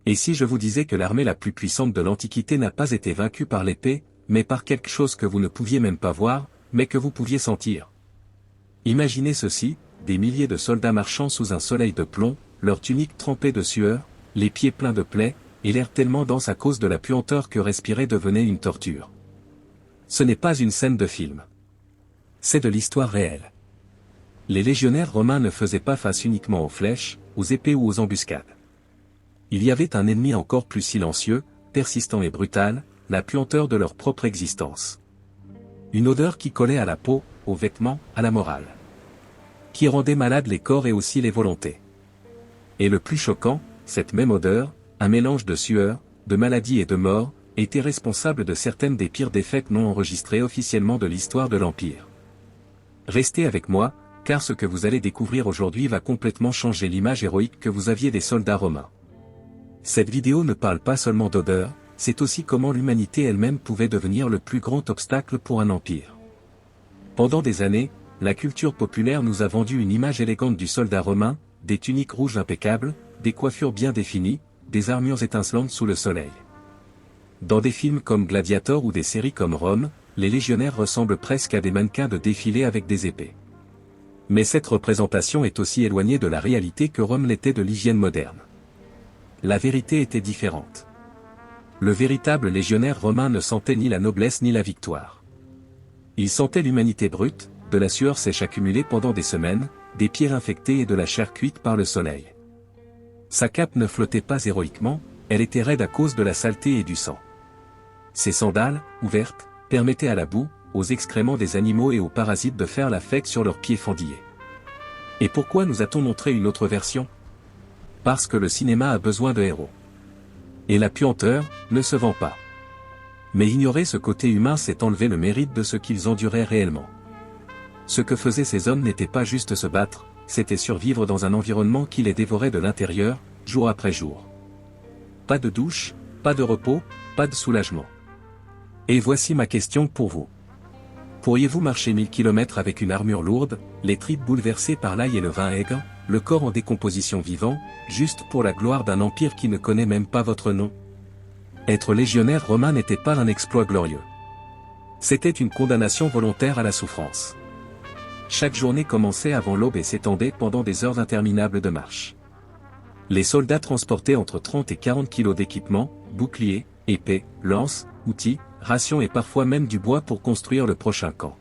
Et si je vous disais que l'armée la plus puissante de l'Antiquité n'a pas été vaincue par l'épée, mais par quelque chose que vous ne pouviez même pas voir, mais que vous pouviez sentir? Imaginez ceci, des milliers de soldats marchant sous un soleil de plomb, leurs tuniques trempées de sueur, les pieds pleins de plaies, et l'air tellement dense à cause de la puanteur que respirer devenait une torture. Ce n'est pas une scène de film. C'est de l'histoire réelle. Les légionnaires romains ne faisaient pas face uniquement aux flèches, aux épées ou aux embuscades. Il y avait un ennemi encore plus silencieux, persistant et brutal, la puanteur de leur propre existence. Une odeur qui collait à la peau, aux vêtements, à la morale. Qui rendait malades les corps et aussi les volontés. Et le plus choquant, cette même odeur, un mélange de sueur, de maladie et de mort, était responsable de certaines des pires défaites non enregistrées officiellement de l'histoire de l'Empire. Restez avec moi, car ce que vous allez découvrir aujourd'hui va complètement changer l'image héroïque que vous aviez des soldats romains. Cette vidéo ne parle pas seulement d'odeur, c'est aussi comment l'humanité elle-même pouvait devenir le plus grand obstacle pour un empire. Pendant des années, la culture populaire nous a vendu une image élégante du soldat romain, des tuniques rouges impeccables, des coiffures bien définies, des armures étincelantes sous le soleil. Dans des films comme Gladiator ou des séries comme Rome, les légionnaires ressemblent presque à des mannequins de défilé avec des épées. Mais cette représentation est aussi éloignée de la réalité que Rome l'était de l'hygiène moderne. La vérité était différente. Le véritable légionnaire romain ne sentait ni la noblesse ni la victoire. Il sentait l'humanité brute, de la sueur sèche accumulée pendant des semaines, des pieds infectés et de la chair cuite par le soleil. Sa cape ne flottait pas héroïquement, elle était raide à cause de la saleté et du sang. Ses sandales, ouvertes, permettaient à la boue, aux excréments des animaux et aux parasites de faire la fête sur leurs pieds fendillés. Et pourquoi nous a-t-on montré une autre version? Parce que le cinéma a besoin de héros. Et la puanteur ne se vend pas. Mais ignorer ce côté humain, c'est enlever le mérite de ce qu'ils enduraient réellement. Ce que faisaient ces hommes n'était pas juste se battre, c'était survivre dans un environnement qui les dévorait de l'intérieur, jour après jour. Pas de douche, pas de repos, pas de soulagement. Et voici ma question pour vous. Pourriez-vous marcher 1000 km avec une armure lourde, les tripes bouleversées par l'ail et le vin aigre, le corps en décomposition vivant, juste pour la gloire d'un empire qui ne connaît même pas votre nom? Être légionnaire romain n'était pas un exploit glorieux. C'était une condamnation volontaire à la souffrance. Chaque journée commençait avant l'aube et s'étendait pendant des heures interminables de marche. Les soldats transportaient entre 30 et 40 kilos d'équipement, boucliers, épées, lances, outils, rations et parfois même du bois pour construire le prochain camp.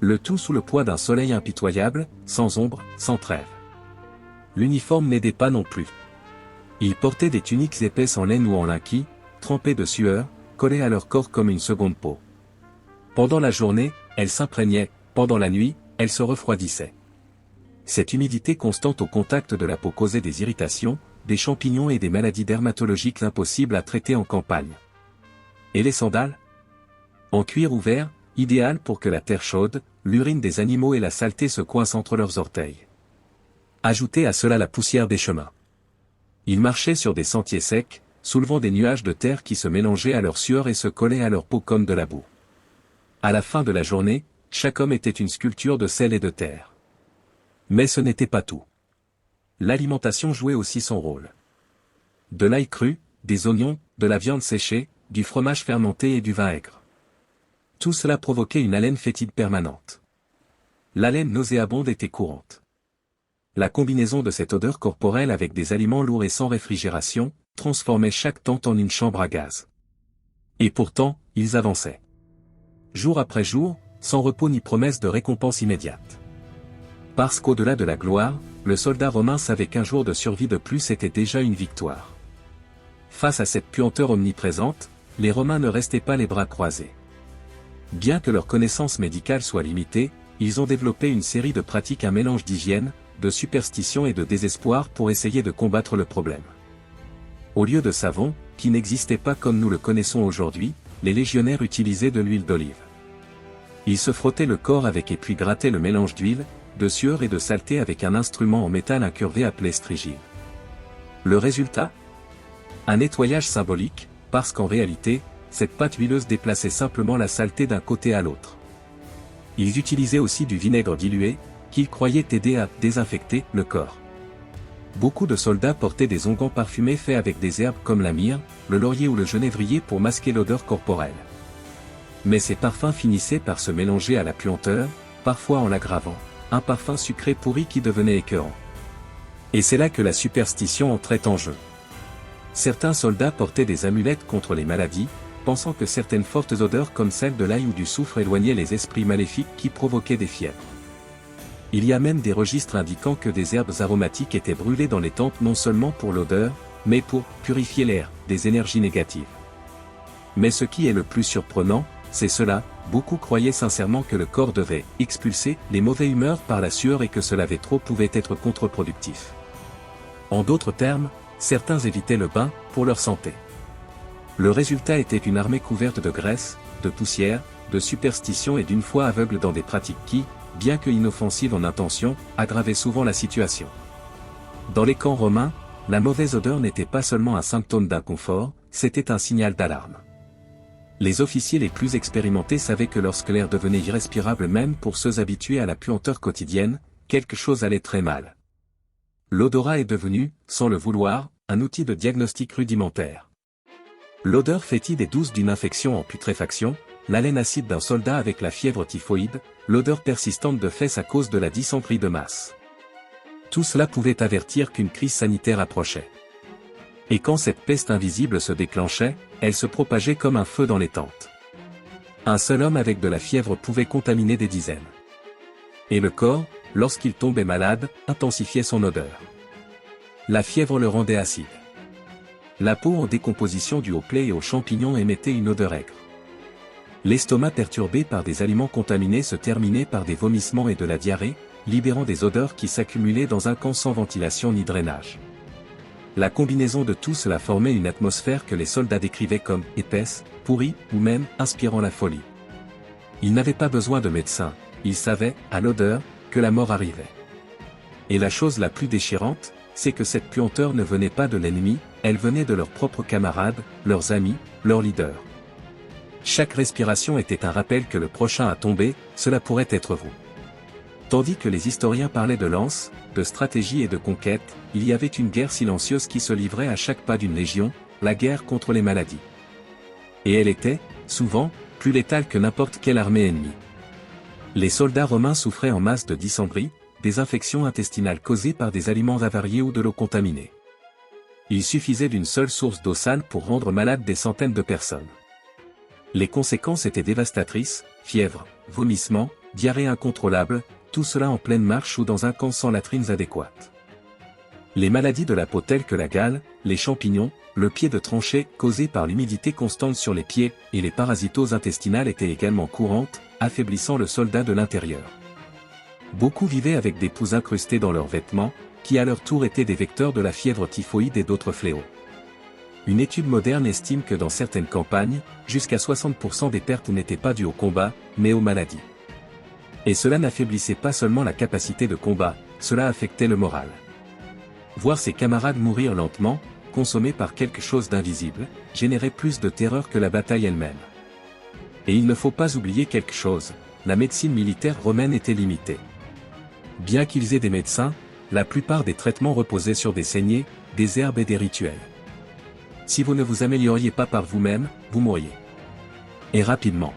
Le tout sous le poids d'un soleil impitoyable, sans ombre, sans trêve. L'uniforme n'aidait pas non plus. Ils portaient des tuniques épaisses en laine ou en lin qui, trempées de sueur, collaient à leur corps comme une seconde peau. Pendant la journée, elles s'imprégnaient, pendant la nuit, elles se refroidissaient. Cette humidité constante au contact de la peau causait des irritations, des champignons et des maladies dermatologiques impossibles à traiter en campagne. Et les sandales? En cuir ouvert, idéal pour que la terre chaude, l'urine des animaux et la saleté se coincent entre leurs orteils. Ajoutez à cela la poussière des chemins. Ils marchaient sur des sentiers secs, soulevant des nuages de terre qui se mélangeaient à leur sueur et se collaient à leur peau comme de la boue. À la fin de la journée, chaque homme était une sculpture de sel et de terre. Mais ce n'était pas tout. L'alimentation jouait aussi son rôle. De l'ail cru, des oignons, de la viande séchée, du fromage fermenté et du vin aigre. Tout cela provoquait une haleine fétide permanente. L'haleine nauséabonde était courante. La combinaison de cette odeur corporelle avec des aliments lourds et sans réfrigération, transformait chaque tente en une chambre à gaz. Et pourtant, ils avançaient. Jour après jour, sans repos ni promesse de récompense immédiate. Parce qu'au-delà de la gloire, le soldat romain savait qu'un jour de survie de plus était déjà une victoire. Face à cette puanteur omniprésente, les Romains ne restaient pas les bras croisés. Bien que leur connaissance médicale soit limitée, ils ont développé une série de pratiques, un mélange d'hygiène, de superstition et de désespoir pour essayer de combattre le problème. Au lieu de savon, qui n'existait pas comme nous le connaissons aujourd'hui, les légionnaires utilisaient de l'huile d'olive. Ils se frottaient le corps avec et puis grattaient le mélange d'huile, de sueur et de saleté avec un instrument en métal incurvé appelé strigile. Le résultat? Un nettoyage symbolique, parce qu'en réalité, cette pâte huileuse déplaçait simplement la saleté d'un côté à l'autre. Ils utilisaient aussi du vinaigre dilué, qu'ils croyaient aider à désinfecter le corps. Beaucoup de soldats portaient des onguents parfumés faits avec des herbes comme la myrrhe, le laurier ou le genévrier pour masquer l'odeur corporelle. Mais ces parfums finissaient par se mélanger à la puanteur, parfois en l'aggravant, un parfum sucré pourri qui devenait écœurant. Et c'est là que la superstition entrait en jeu. Certains soldats portaient des amulettes contre les maladies, pensant que certaines fortes odeurs comme celle de l'ail ou du soufre éloignaient les esprits maléfiques qui provoquaient des fièvres. Il y a même des registres indiquant que des herbes aromatiques étaient brûlées dans les temples non seulement pour l'odeur, mais pour purifier l'air des énergies négatives. Mais ce qui est le plus surprenant, c'est cela, beaucoup croyaient sincèrement que le corps devait expulser les mauvaises humeurs par la sueur et que se laver trop pouvait être contre-productif. En d'autres termes, certains évitaient le bain pour leur santé. Le résultat était une armée couverte de graisse, de poussière, de superstitions et d'une foi aveugle dans des pratiques qui, bien que inoffensives en intention, aggravaient souvent la situation. Dans les camps romains, la mauvaise odeur n'était pas seulement un symptôme d'inconfort, c'était un signal d'alarme. Les officiers les plus expérimentés savaient que lorsque l'air devenait irrespirable même pour ceux habitués à la puanteur quotidienne, quelque chose allait très mal. L'odorat est devenu, sans le vouloir, un outil de diagnostic rudimentaire. L'odeur fétide et douce d'une infection en putréfaction, l'haleine acide d'un soldat avec la fièvre typhoïde, l'odeur persistante de fesses à cause de la dysenterie de masse. Tout cela pouvait avertir qu'une crise sanitaire approchait. Et quand cette peste invisible se déclenchait, elle se propageait comme un feu dans les tentes. Un seul homme avec de la fièvre pouvait contaminer des dizaines. Et le corps, lorsqu'il tombait malade, intensifiait son odeur. La fièvre le rendait acide. La peau en décomposition due aux plaies et aux champignons émettait une odeur aigre. L'estomac perturbé par des aliments contaminés se terminait par des vomissements et de la diarrhée, libérant des odeurs qui s'accumulaient dans un camp sans ventilation ni drainage. La combinaison de tout cela formait une atmosphère que les soldats décrivaient comme épaisse, pourrie, ou même inspirant la folie. Ils n'avaient pas besoin de médecins, ils savaient, à l'odeur, que la mort arrivait. Et la chose la plus déchirante, c'est que cette puanteur ne venait pas de l'ennemi, elle venait de leurs propres camarades, leurs amis, leurs leaders. Chaque respiration était un rappel que le prochain à tomber, cela pourrait être vous. Tandis que les historiens parlaient de lance, de stratégie et de conquête, il y avait une guerre silencieuse qui se livrait à chaque pas d'une légion, la guerre contre les maladies. Et elle était, souvent, plus létale que n'importe quelle armée ennemie. Les soldats romains souffraient en masse de dysenterie, des infections intestinales causées par des aliments avariés ou de l'eau contaminée. Il suffisait d'une seule source d'eau sale pour rendre malades des centaines de personnes. Les conséquences étaient dévastatrices, fièvre, vomissements, diarrhée incontrôlable, tout cela en pleine marche ou dans un camp sans latrines adéquates. Les maladies de la peau telles que la gale, les champignons, le pied de tranchée causé par l'humidité constante sur les pieds, et les parasitoses intestinales étaient également courantes, affaiblissant le soldat de l'intérieur. Beaucoup vivaient avec des poux incrustés dans leurs vêtements, qui à leur tour étaient des vecteurs de la fièvre typhoïde et d'autres fléaux. Une étude moderne estime que dans certaines campagnes, jusqu'à 60% des pertes n'étaient pas dues au combat, mais aux maladies. Et cela n'affaiblissait pas seulement la capacité de combat, cela affectait le moral. Voir ses camarades mourir lentement, consommés par quelque chose d'invisible, générait plus de terreur que la bataille elle-même. Et il ne faut pas oublier quelque chose, la médecine militaire romaine était limitée. Bien qu'ils aient des médecins, la plupart des traitements reposaient sur des saignées, des herbes et des rituels. Si vous ne vous amélioriez pas par vous-même, vous mourriez. Et rapidement.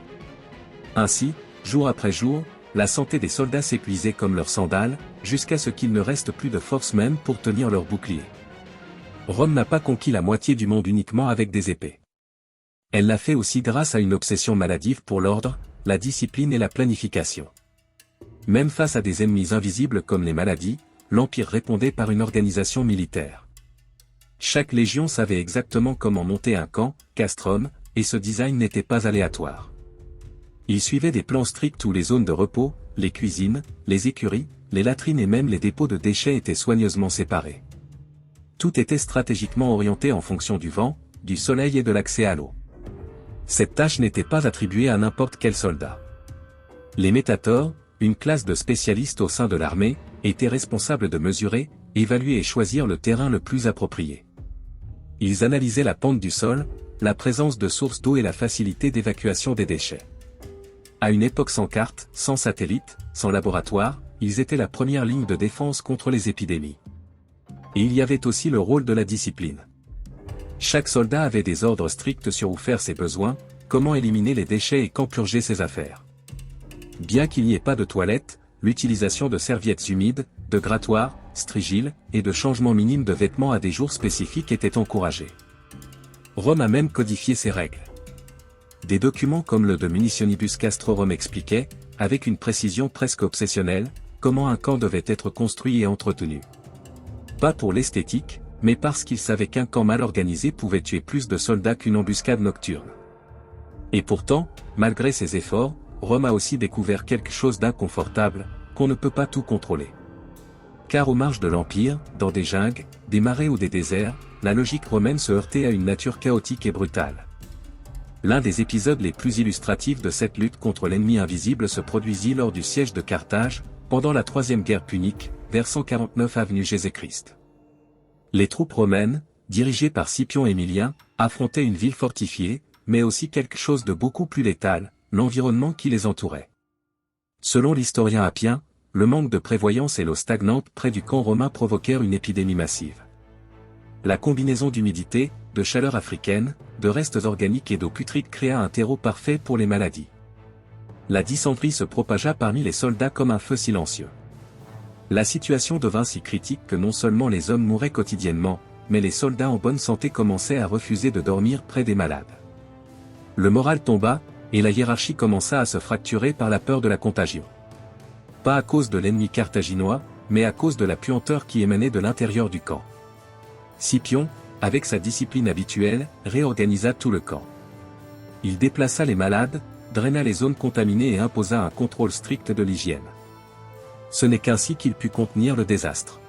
Ainsi, jour après jour, la santé des soldats s'épuisait comme leurs sandales, jusqu'à ce qu'il ne reste plus de force même pour tenir leurs boucliers. Rome n'a pas conquis la moitié du monde uniquement avec des épées. Elle l'a fait aussi grâce à une obsession maladive pour l'ordre, la discipline et la planification. Même face à des ennemis invisibles comme les maladies, l'Empire répondait par une organisation militaire. Chaque légion savait exactement comment monter un camp, castrum, et ce design n'était pas aléatoire. Il suivait des plans stricts où les zones de repos, les cuisines, les écuries, les latrines et même les dépôts de déchets étaient soigneusement séparés. Tout était stratégiquement orienté en fonction du vent, du soleil et de l'accès à l'eau. Cette tâche n'était pas attribuée à n'importe quel soldat. Les métatores, une classe de spécialistes au sein de l'armée, étaient responsables de mesurer, évaluer et choisir le terrain le plus approprié. Ils analysaient la pente du sol, la présence de sources d'eau et la facilité d'évacuation des déchets. À une époque sans carte, sans satellite, sans laboratoire, ils étaient la première ligne de défense contre les épidémies. Et il y avait aussi le rôle de la discipline. Chaque soldat avait des ordres stricts sur où faire ses besoins, comment éliminer les déchets et quand purger ses affaires. Bien qu'il n'y ait pas de toilettes, l'utilisation de serviettes humides, de grattoirs, strigiles, et de changements minimes de vêtements à des jours spécifiques était encouragée. Rome a même codifié ces règles. Des documents comme le de Munitionibus Castrorum expliquaient, avec une précision presque obsessionnelle, comment un camp devait être construit et entretenu. Pas pour l'esthétique, mais parce qu'ils savaient qu'un camp mal organisé pouvait tuer plus de soldats qu'une embuscade nocturne. Et pourtant, malgré ces efforts, Rome a aussi découvert quelque chose d'inconfortable, qu'on ne peut pas tout contrôler. Car aux marges de l'Empire, dans des jungles, des marais ou des déserts, la logique romaine se heurtait à une nature chaotique et brutale. L'un des épisodes les plus illustratifs de cette lutte contre l'ennemi invisible se produisit lors du siège de Carthage, pendant la Troisième Guerre punique, vers 149 avenue Jésus-Christ. Les troupes romaines, dirigées par Scipion Émilien, affrontaient une ville fortifiée, mais aussi quelque chose de beaucoup plus létal, l'environnement qui les entourait. Selon l'historien Appien, le manque de prévoyance et l'eau stagnante près du camp romain provoquèrent une épidémie massive. La combinaison d'humidité, de chaleur africaine, de restes organiques et d'eau putride créa un terreau parfait pour les maladies. La dysenterie se propagea parmi les soldats comme un feu silencieux. La situation devint si critique que non seulement les hommes mouraient quotidiennement, mais les soldats en bonne santé commençaient à refuser de dormir près des malades. Le moral tomba, et la hiérarchie commença à se fracturer par la peur de la contagion. Pas à cause de l'ennemi carthaginois, mais à cause de la puanteur qui émanait de l'intérieur du camp. Scipion, avec sa discipline habituelle, réorganisa tout le camp. Il déplaça les malades, draina les zones contaminées et imposa un contrôle strict de l'hygiène. Ce n'est qu'ainsi qu'il put contenir le désastre.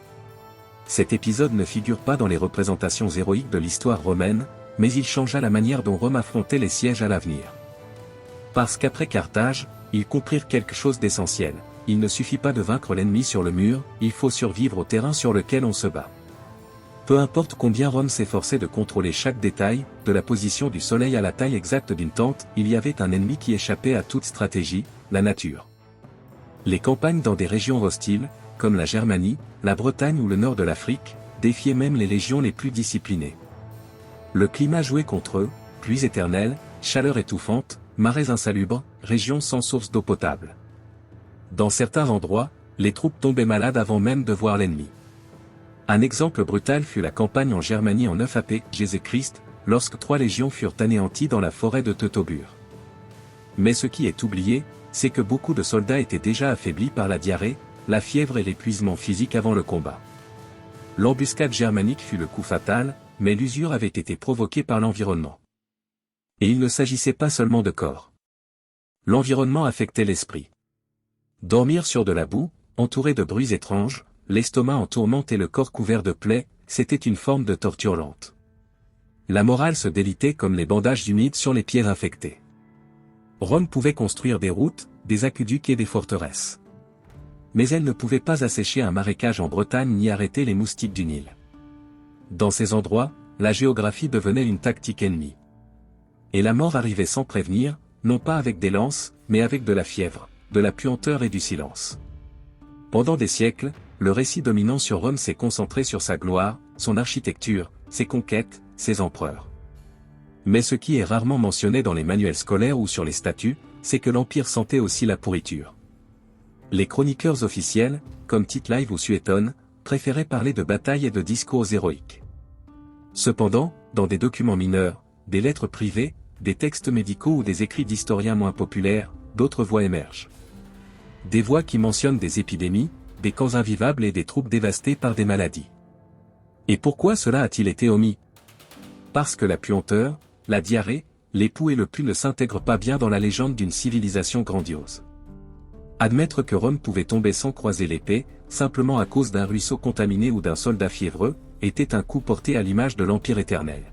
Cet épisode ne figure pas dans les représentations héroïques de l'histoire romaine, mais il changea la manière dont Rome affrontait les sièges à l'avenir. Parce qu'après Carthage, ils comprirent quelque chose d'essentiel. Il ne suffit pas de vaincre l'ennemi sur le mur, il faut survivre au terrain sur lequel on se bat. Peu importe combien Rome s'efforçait de contrôler chaque détail, de la position du soleil à la taille exacte d'une tente, il y avait un ennemi qui échappait à toute stratégie, la nature. Les campagnes dans des régions hostiles, comme la Germanie, la Bretagne ou le nord de l'Afrique, défiaient même les légions les plus disciplinées. Le climat jouait contre eux, pluies éternelles, chaleur étouffante, marais insalubres, régions sans source d'eau potable. Dans certains endroits, les troupes tombaient malades avant même de voir l'ennemi. Un exemple brutal fut la campagne en Germanie en 9 AP Jésus-Christ, lorsque 3 légions furent anéanties dans la forêt de Teutoburg. Mais ce qui est oublié, c'est que beaucoup de soldats étaient déjà affaiblis par la diarrhée, la fièvre et l'épuisement physique avant le combat. L'embuscade germanique fut le coup fatal, mais l'usure avait été provoquée par l'environnement. Et il ne s'agissait pas seulement de corps. L'environnement affectait l'esprit. Dormir sur de la boue, entouré de bruits étranges, l'estomac en tourmente et le corps couvert de plaies, c'était une forme de torture lente. La morale se délitait comme les bandages humides sur les pieds infectés. Rome pouvait construire des routes, des aqueducs et des forteresses. Mais elle ne pouvait pas assécher un marécage en Bretagne ni arrêter les moustiques du Nil. Dans ces endroits, la géographie devenait une tactique ennemie. Et la mort arrivait sans prévenir, non pas avec des lances, mais avec de la fièvre, de la puanteur et du silence. Pendant des siècles, le récit dominant sur Rome s'est concentré sur sa gloire, son architecture, ses conquêtes, ses empereurs. Mais ce qui est rarement mentionné dans les manuels scolaires ou sur les statuts, c'est que l'Empire sentait aussi la pourriture. Les chroniqueurs officiels, comme Tite Live ou Suétone, préféraient parler de batailles et de discours héroïques. Cependant, dans des documents mineurs, des lettres privées, des textes médicaux ou des écrits d'historiens moins populaires, d'autres voix émergent. Des voix qui mentionnent des épidémies, des camps invivables et des troupes dévastées par des maladies. Et pourquoi cela a-t-il été omis? Parce que la puanteur, la diarrhée, les poux et le pus ne s'intègrent pas bien dans la légende d'une civilisation grandiose. Admettre que Rome pouvait tomber sans croiser l'épée, simplement à cause d'un ruisseau contaminé ou d'un soldat fiévreux, était un coup porté à l'image de l'Empire éternel.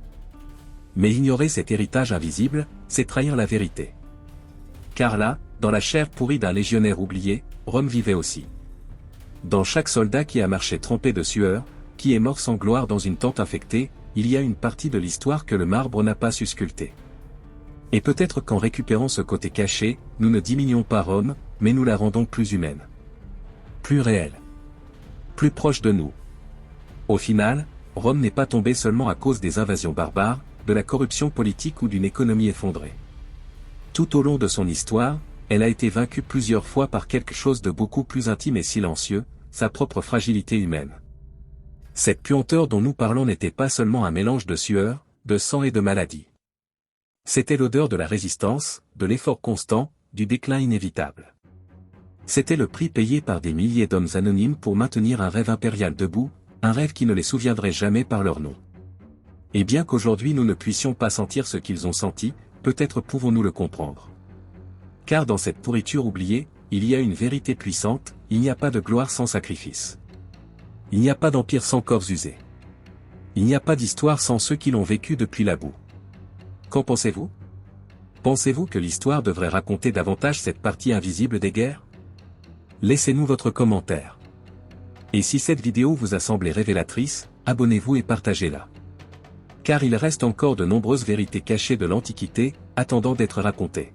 Mais ignorer cet héritage invisible, c'est trahir la vérité. Car là, dans la chair pourrie d'un légionnaire oublié, Rome vivait aussi. Dans chaque soldat qui a marché trempé de sueur, qui est mort sans gloire dans une tente infectée, il y a une partie de l'histoire que le marbre n'a pas su sculpter. Et peut-être qu'en récupérant ce côté caché, nous ne diminuons pas Rome, mais nous la rendons plus humaine. Plus réelle. Plus proche de nous. Au final, Rome n'est pas tombée seulement à cause des invasions barbares, de la corruption politique ou d'une économie effondrée. Tout au long de son histoire, elle a été vaincue plusieurs fois par quelque chose de beaucoup plus intime et silencieux, sa propre fragilité humaine. Cette puanteur dont nous parlons n'était pas seulement un mélange de sueur, de sang et de maladie. C'était l'odeur de la résistance, de l'effort constant, du déclin inévitable. C'était le prix payé par des milliers d'hommes anonymes pour maintenir un rêve impérial debout, un rêve qui ne les souviendrait jamais par leur nom. Et bien qu'aujourd'hui nous ne puissions pas sentir ce qu'ils ont senti, peut-être pouvons-nous le comprendre. Car dans cette pourriture oubliée, il y a une vérité puissante, il n'y a pas de gloire sans sacrifice. Il n'y a pas d'empire sans corps usés. Il n'y a pas d'histoire sans ceux qui l'ont vécu depuis la boue. Qu'en pensez-vous? Pensez-vous que l'histoire devrait raconter davantage cette partie invisible des guerres? Laissez-nous votre commentaire. Et si cette vidéo vous a semblé révélatrice, abonnez-vous et partagez-la. Car il reste encore de nombreuses vérités cachées de l'Antiquité, attendant d'être racontées.